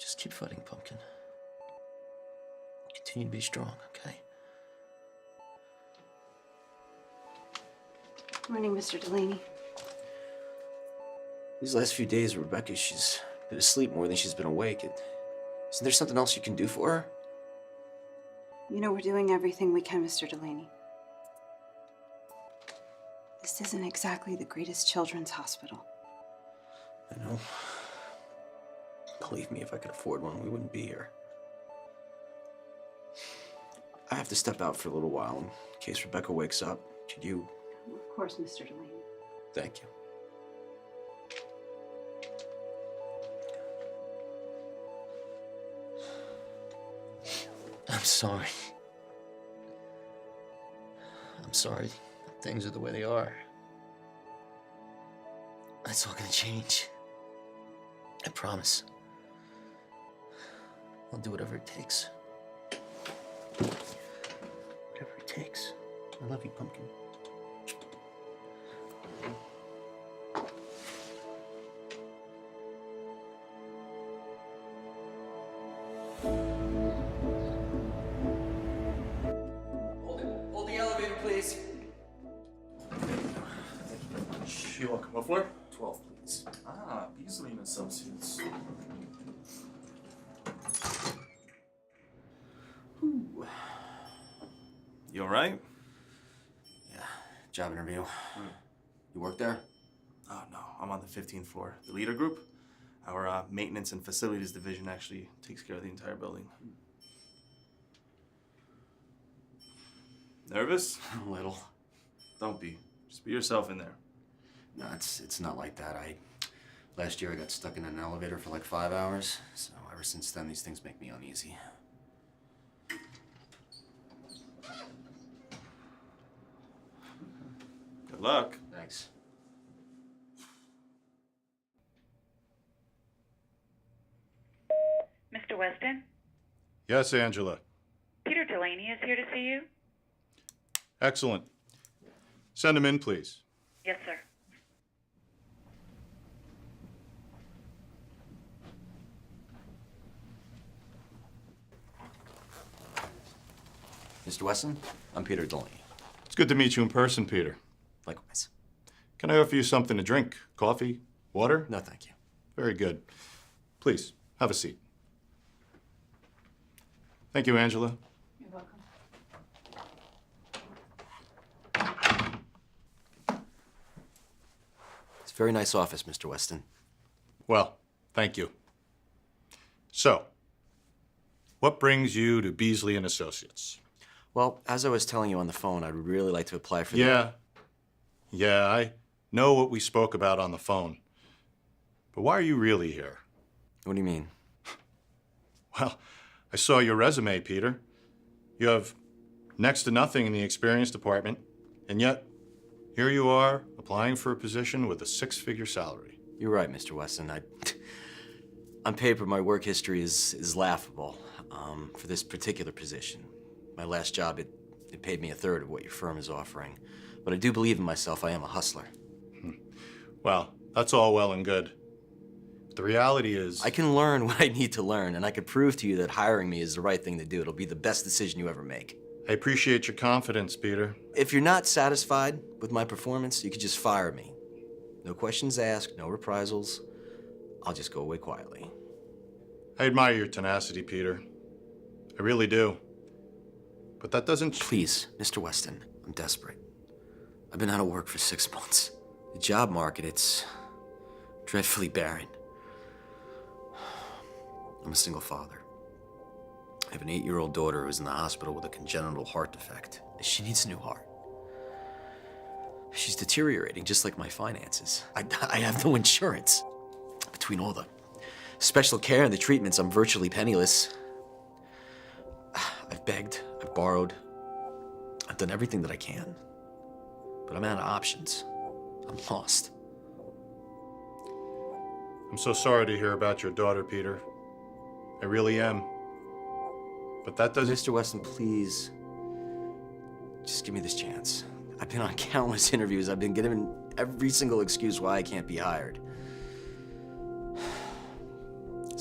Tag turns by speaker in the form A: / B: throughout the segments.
A: Just keep fighting, Pumpkin. Continue to be strong, okay?
B: Morning, Mr. Delaney.
A: These last few days, Rebecca, she's been asleep more than she's been awake. Isn't there something else you can do for her?
B: You know, we're doing everything we can, Mr. Delaney. This isn't exactly the greatest children's hospital.
A: I know. Believe me, if I could afford one, we wouldn't be here. I have to step out for a little while in case Rebecca wakes up. Could you?
B: Of course, Mr. Delaney.
A: Thank you. I'm sorry. I'm sorry that things are the way they are. It's all gonna change. I promise. I'll do whatever it takes. Whatever it takes. I love you, Pumpkin. Hold the elevator, please.
C: You want to come up for?
A: 12, please.
C: Ah, Beasley and Associates.
A: Ooh.
C: You all right?
A: Yeah, job interview. You work there?
C: Oh, no. I'm on the 15th floor. The leader group, our maintenance and facilities division actually takes care of the entire building. Nervous?
A: A little.
C: Don't be. Just be yourself in there.
A: No, it's not like that. Last year I got stuck in an elevator for like 5 hours, so ever since then these things make me uneasy.
C: Good luck.
A: Thanks.
D: Mr. Weston,
E: Yes, Angela.
D: Peter Delaney is here to see you.
E: Excellent. Send him in, please.
D: Yes, sir.
A: Mr. Weston, I'm Peter Delaney.
E: It's good to meet you in person, Peter.
A: Likewise.
E: Can I offer you something to drink? Coffee? Water?
A: No, thank you.
E: Very good. Please, have a seat. Thank you, Angela.
B: You're welcome.
A: It's a very nice office, Mr. Weston.
E: Well, thank you. So, what brings you to Beasley and Associates?
A: Well, as I was telling you on the phone, I'd really like to apply for
E: Yeah, I know what we spoke about on the phone. But why are you really here?
A: What do you mean?
E: Well, I saw your resume, Peter. You have next to nothing in the experience department, and yet here you are applying for a position with a 6-figure salary.
A: You're right, Mr. Weston. On paper, my work history is laughable for this particular position. My last job, it paid me 1/3 of what your firm is offering. But I do believe in myself. I am a hustler.
E: Well, that's all well and good. But the reality is...
A: I can learn what I need to learn, and I could prove to you that hiring me is the right thing to do. It'll be the best decision you ever make.
E: I appreciate your confidence, Peter.
A: If you're not satisfied with my performance, you could just fire me. No questions asked, no reprisals. I'll just go away quietly.
E: I admire your tenacity, Peter. I really do. But that doesn't...
A: Please, Mr. Weston, I'm desperate. I've been out of work for 6 months. The job market, it's dreadfully barren. I'm a single father. I have an 8-year-old daughter who's in the hospital with a congenital heart defect. She needs a new heart. She's deteriorating, just like my finances. I have no insurance. Between all the special care and the treatments, I'm virtually penniless. I've begged, I've borrowed, I've done everything that I can. But I'm out of options. I'm lost.
E: I'm so sorry to hear about your daughter, Peter. I really am. But that doesn't...
A: Mr. Weston, please, just give me this chance. I've been on countless interviews. I've been given every single excuse why I can't be hired.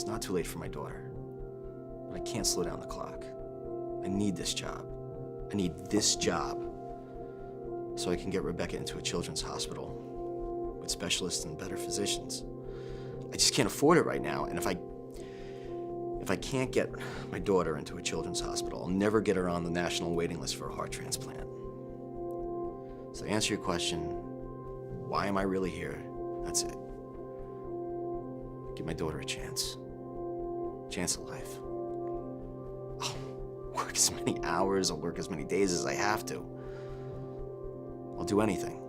A: It's not too late for my daughter. But I can't slow down the clock. I need this job. I need this job so I can get Rebecca into a children's hospital with specialists and better physicians. I just can't afford it right now, and if I can't get my daughter into a children's hospital, I'll never get her on the national waiting list for a heart transplant. So to answer your question, why am I really here? That's it. Give my daughter a chance. Chance at life. I'll work as many hours, I'll work as many days as I have to. I'll do anything.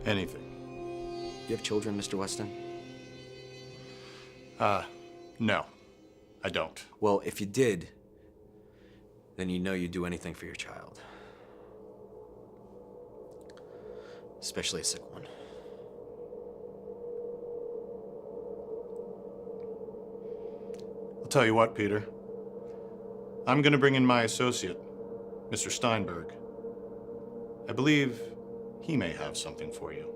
E: Anything.
A: You have children, Mr. Weston?
E: No, I don't.
A: Well, if you did, then you know you'd do anything for your child. Especially a sick one.
E: I'll tell you what, Peter. I'm gonna bring in my associate, Mr. Steinberg. I believe he may have something for you.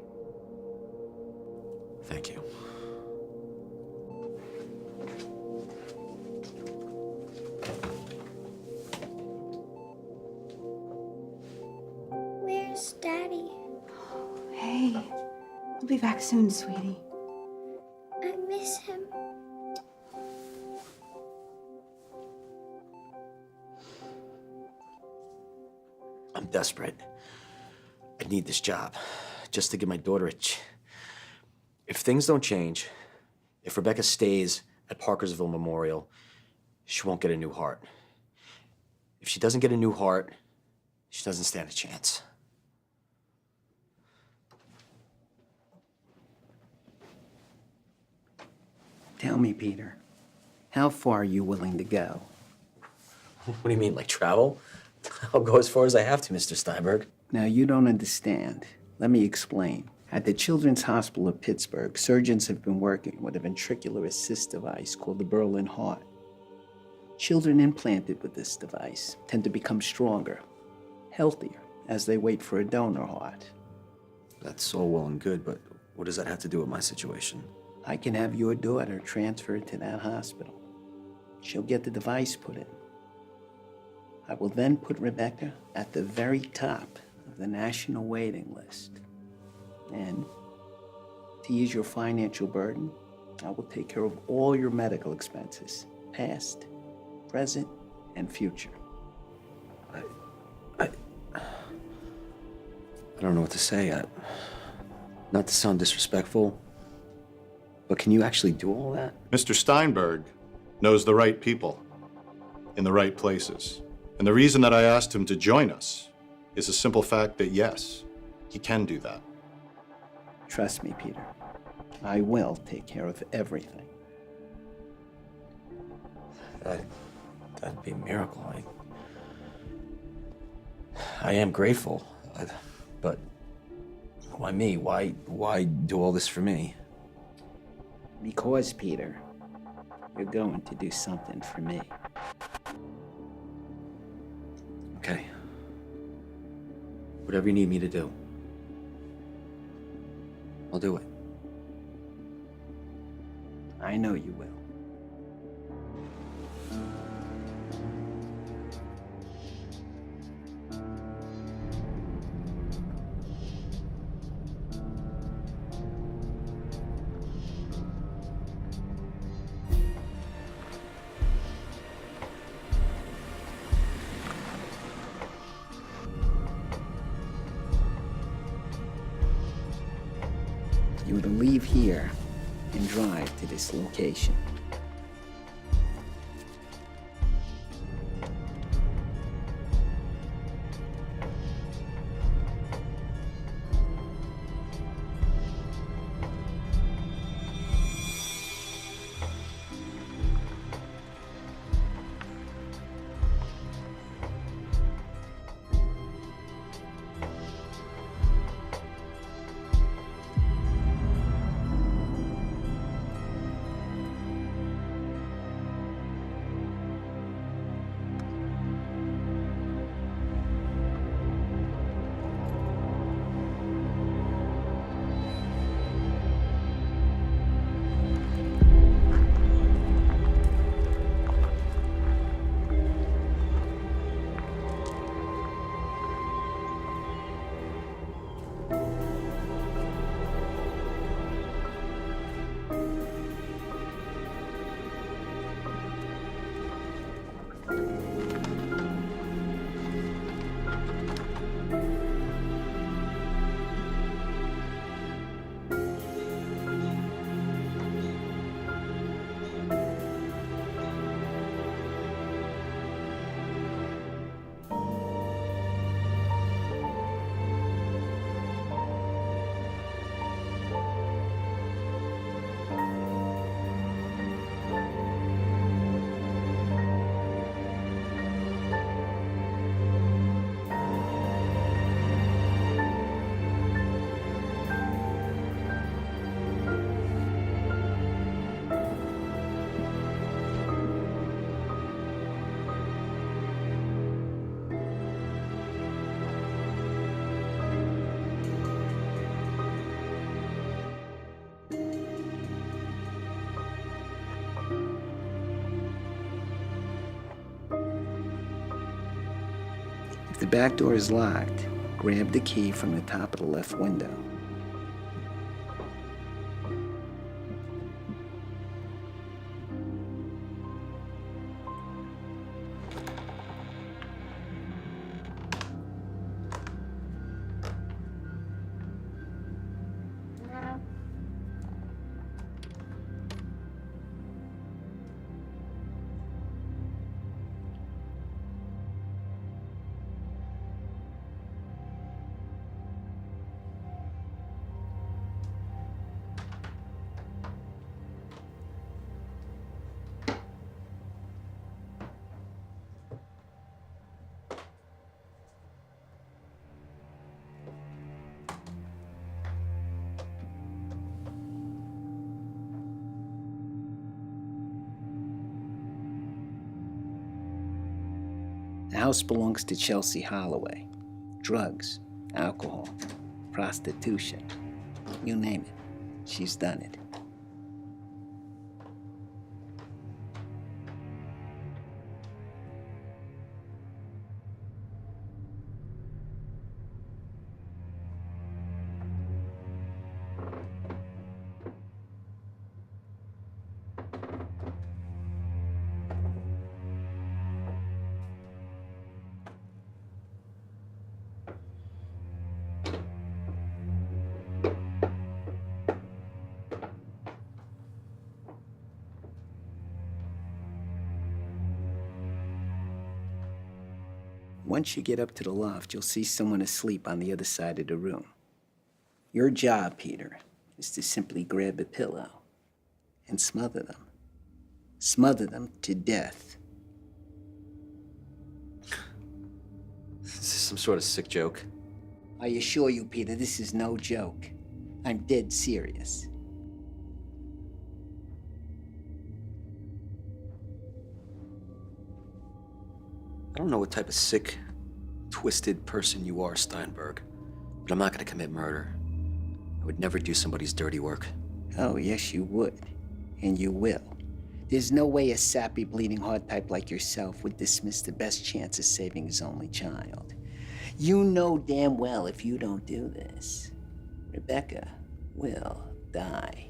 A: Thank you.
F: Where's Daddy?
B: Hey, I'll be back soon, sweetie.
F: I miss him.
A: I'm desperate. I need this job just to give my daughter a If things don't change, if Rebecca stays at Parkersville Memorial, she won't get a new heart. If she doesn't get a new heart, she doesn't stand a chance.
G: Tell me, Peter, how far are you willing to go?
A: What do you mean, like travel? I'll go as far as I have to, Mr. Steinberg.
G: Now, you don't understand. Let me explain. At the Children's Hospital of Pittsburgh, surgeons have been working with a ventricular assist device called the Berlin heart. Children implanted with this device tend to become stronger, healthier, as they wait for a donor heart.
A: That's all well and good, but what does that have to do with my situation?
G: I can have your daughter transferred to that hospital. She'll get the device put in. I will then put Rebecca at the very top of the national waiting list. And to ease your financial burden, I will take care of all your medical expenses, past, present, and future.
A: I don't know what to say. Not to sound disrespectful, but can you actually do all that?
E: Mr. Steinberg knows the right people in the right places. And the reason that I asked him to join us is the simple fact that, yes, he can do that.
G: Trust me, Peter. I will take care of everything.
A: That'd be a miracle. I am grateful, but why me? Why do all this for me?
G: Because, Peter, you're going to do something for me.
A: Okay. Whatever you need me to do, I'll do it.
G: I know you will. You were to leave here and drive to this location. If the back door is locked, grab the key from the top of the left window. The house belongs to Chelsea Holloway. Drugs, alcohol, prostitution, you name it, she's done it. Once you get up to the loft, you'll see someone asleep on the other side of the room. Your job, Peter, is to simply grab a pillow and smother them. Smother them to death.
A: Is this some sort of sick joke?
G: I assure you, Peter, this is no joke. I'm dead serious.
A: I don't know what type of sick, twisted person you are, Steinberg, but I'm not gonna commit murder. I would never do somebody's dirty work.
G: Oh, yes, you would. And you will. There's no way a sappy, bleeding heart type like yourself would dismiss the best chance of saving his only child. You know damn well if you don't do this, Rebecca will die.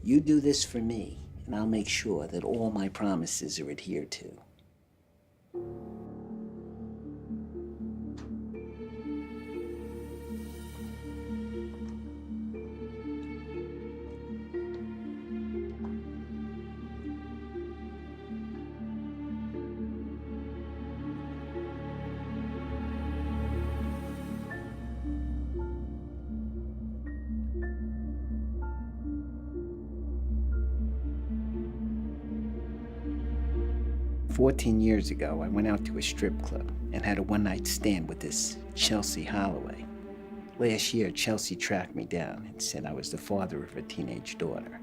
G: You do this for me, and I'll make sure that all my promises are adhered to. "14 years ago, I went out to a strip club and had a one-night stand with this Chelsea Holloway. Last year, Chelsea tracked me down and said I was the father of her teenage daughter.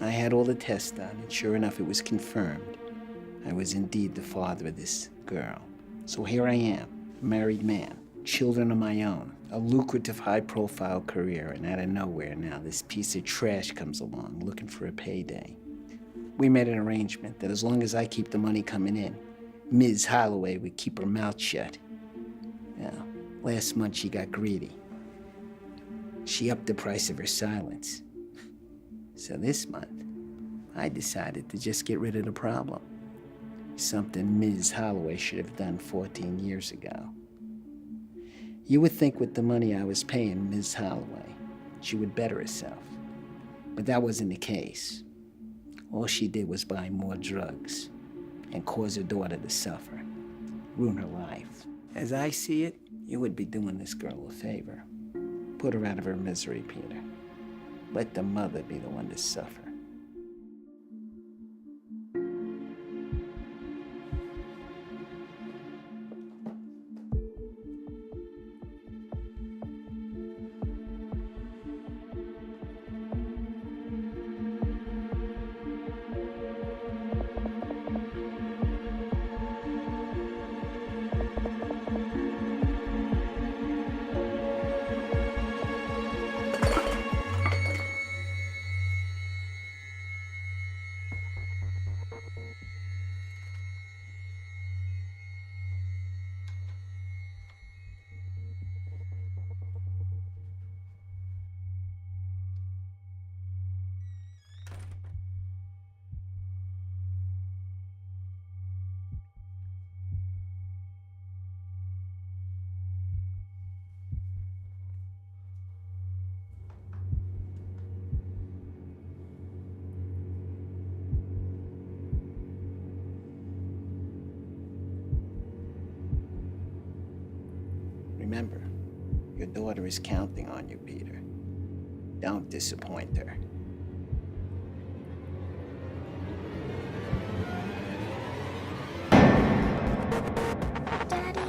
G: I had all the tests done, and sure enough, it was confirmed. I was indeed the father of this girl. So here I am, a married man, children of my own, a lucrative high-profile career, and out of nowhere now, this piece of trash comes along looking for a payday. We made an arrangement that as long as I keep the money coming in, Ms. Holloway would keep her mouth shut. Now, last month she got greedy. She upped the price of her silence. So this month, I decided to just get rid of the problem. Something Ms. Holloway should have done 14 years ago. You would think with the money I was paying Ms. Holloway, she would better herself. But that wasn't the case. All she did was buy more drugs and cause her daughter to suffer, ruin her life. As I see it, you would be doing this girl a favor. Put her out of her misery, Peter. Let the mother be the one to suffer. Remember, your daughter is counting on you, Peter. Don't disappoint her.
F: Daddy.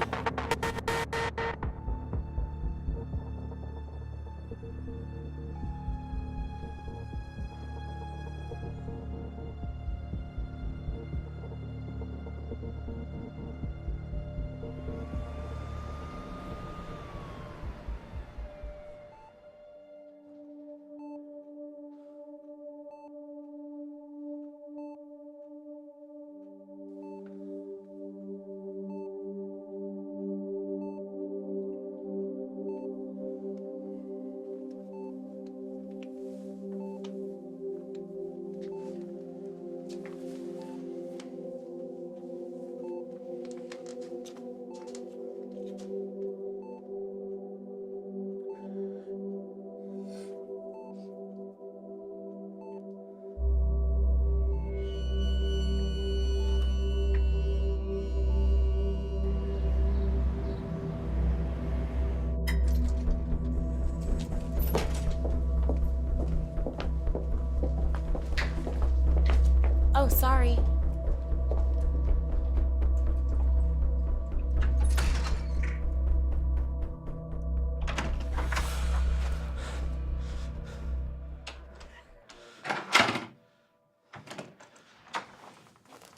F: Oh, sorry.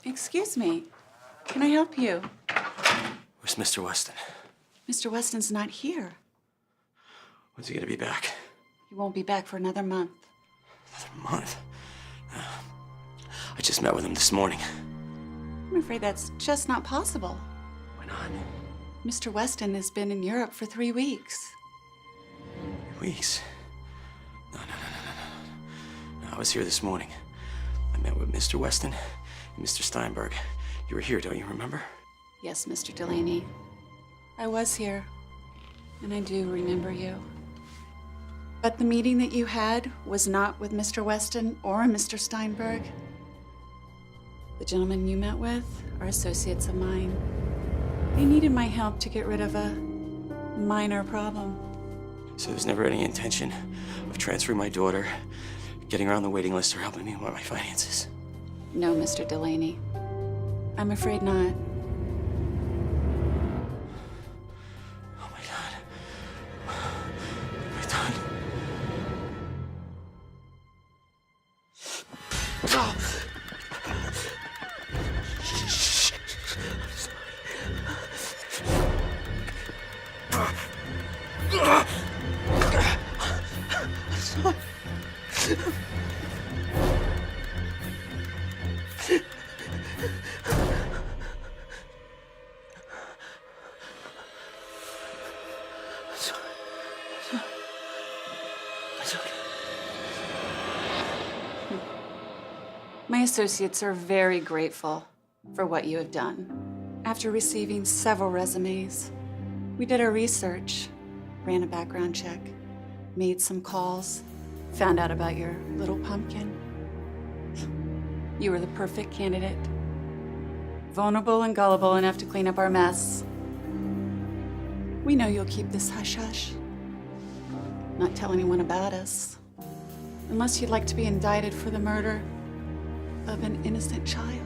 B: Excuse me. Can I help you?
A: Where's Mr. Weston?
B: Mr. Weston's not here.
A: When's he gonna be back?
B: He won't be back for another month.
A: Another month? I just met with him this morning.
B: I'm afraid that's just not possible.
A: Why not?
B: Mr. Weston has been in Europe for 3 weeks.
A: 3 weeks? No. I was here this morning. I met with Mr. Weston and Mr. Steinberg. You were here, don't you remember?
B: Yes, Mr. Delaney. I was here, and I do remember you. But the meeting that you had was not with Mr. Weston or Mr. Steinberg. The gentlemen you met with are associates of mine. They needed my help to get rid of a minor problem.
A: So there's never any intention of transferring my daughter, getting her on the waiting list, or helping me with my finances?
B: No, Mr. Delaney. I'm afraid not.
A: Oh my God. What have I done?
B: My associates are very grateful for what you have done. After receiving several resumes, we did our research, ran a background check, made some calls, found out about your little pumpkin. You were the perfect candidate. Vulnerable and gullible enough to clean up our mess. We know you'll keep this hush-hush. Not tell anyone about us. Unless you'd like to be indicted for the murder of an innocent child.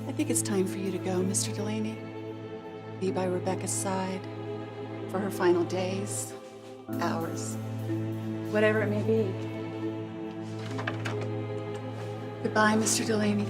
B: I think it's time for you to go, Mr. Delaney. Be by Rebecca's side for her final days, hours, whatever it may be. Goodbye, Mr. Delaney.